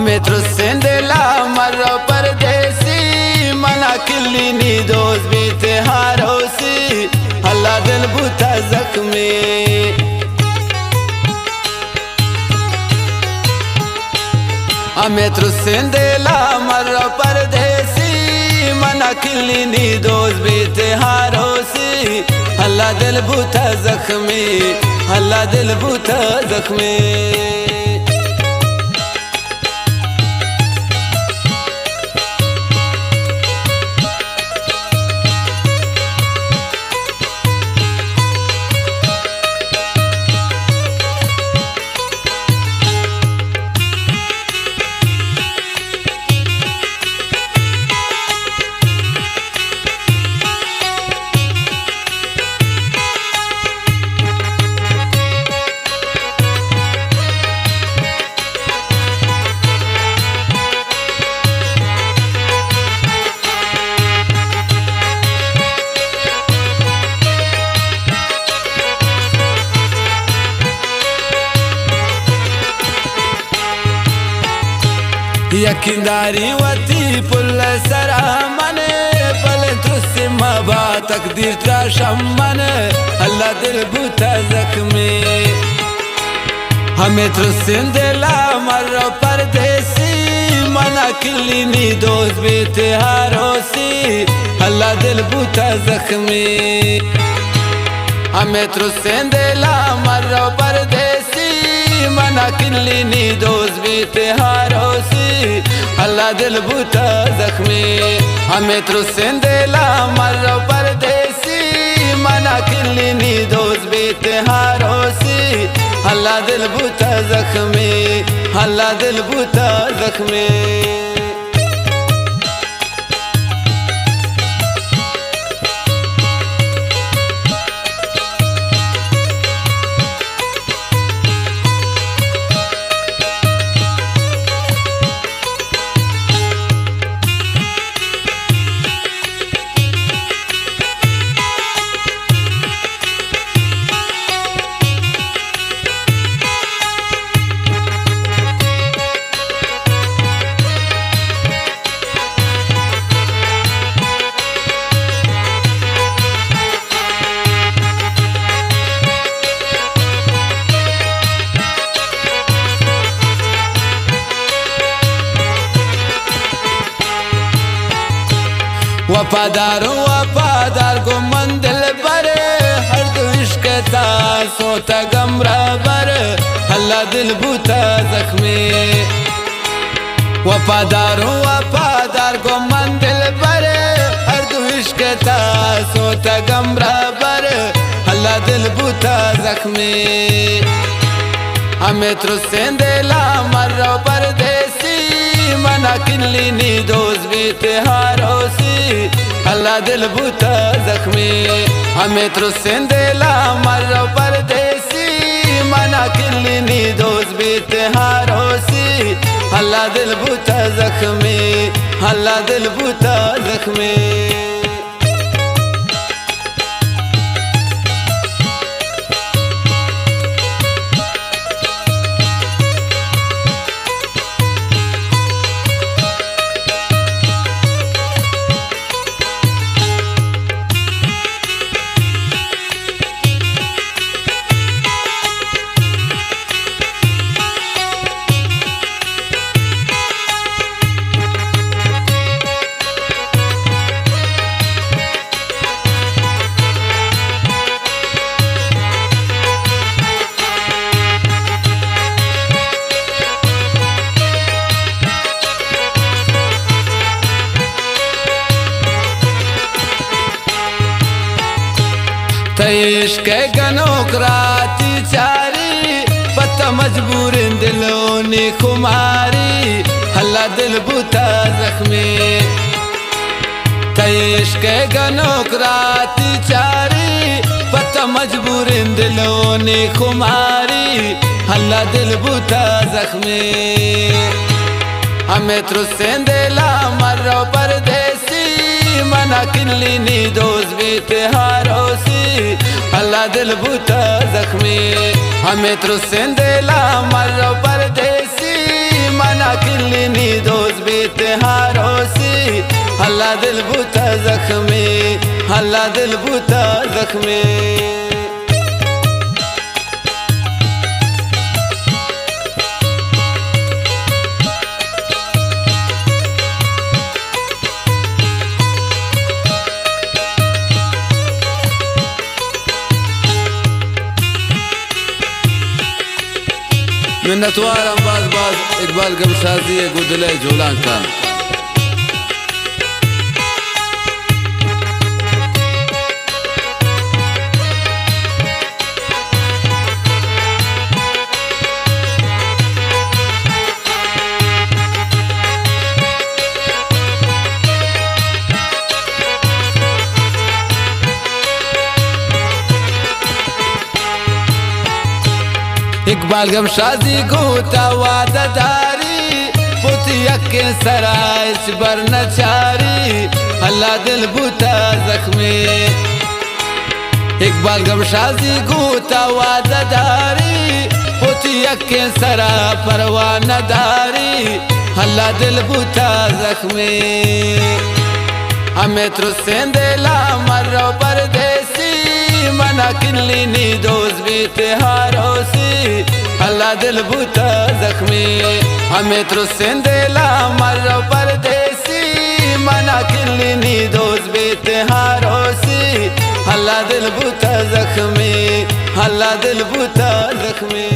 हमें त्रुसेंदेला मरो परदेसी मना किल्ली नी दोस्त बीते हारोसी हल्ला दिल बुता जख्मी हमें त्रुसेंदेला मरो परदेसी मना किल्ली नी दोस्त बीते हारोसी हल्ला दिल बुता जख्मी हल्ला दिल बुता जख्मी यकीनदारी वती पुल सरा मने पल तुझसे मबा तकदीर त्राशम मन अल्लाह दिल बुता जख्मी हमें तुझसे दिला मरो परदेसी मना किल्ली नी दोस्त बीते हारोसी अल्लाह दिल बुता जख्मी हमें तुझसे दिला मरो परदेसी मना किल्ली नी दोस्त बीते हारोसी अल्लाह दिल बुता जख्मी हमें त्रुसेंदेला मरो परदेसी मना किल्ली नी दोस्त बीते हारोसी अल्लाह दिल बुता जख्मी अल्लाह दिल बुता जख्मी वफादार को मंदिल पर हर दो इश्क था सोता गमरा पर अल्लाह दिल बुता जख्मी वफादार को मंदिल पर हर दो इश्क था सोता गमरा पर अल्लाह दिल बुता जख्मी हमें त्रुसेंदेला मरो परदेसी मना किल्ली नी दोस्त बीते हारोसी अल्लाह दिल बुता जख्मी हमें त्रुसेंदेला मरो परदेसी मना किल्ली नी दोस्त बीते हारोसी अल्लाह दिल बुता जख्मी अल्लाह दिल बुता जख्मी इश्क गनोकराती चारी पता मजबूर दिलों ने खुमारी हल्ला दिल बुता जख्मी इश्क गनोकराती चारी पता मजबूर दिलों ने खुमारी हल्ला दिल बुता जख्मी हमें त्रुसेंदेला मरो परदेसी मना किल्ली नी दोस्त बीते हारोसी अल्लाह दिल बुता जख्मी हमें त्रुसेंदेला मरो परदेसी मना किल्ली दोस्त बेतहारों से हल्ला दिल बूता जख्मी, हल्ला दिल बूता जख्मी। मिन्नतवार बाज इकबाल गमशादी गुदले झोलान खान। इकबाल गमशादी गोता वादादारी पुतिया के सराइश बरनचारी हल्ला दिल बूता जख्मी। इकबाल गमशादी गोता वादादारी पुतिया के सरा परवानदारी हल्ला दिल बूता जख्मी। हमें त्रुसेंदेला मर्रो परदेसी मना किल्ली दोस्त बेतहारों से हल्ला दिल बूता जख्मी। हमें त्रुसेंदेला मर्रो परदेसी मना किल्ली दोस्त बेतहारों से हल्ला दिल बूता जख्मी, हल्ला दिल बूता जख्मी।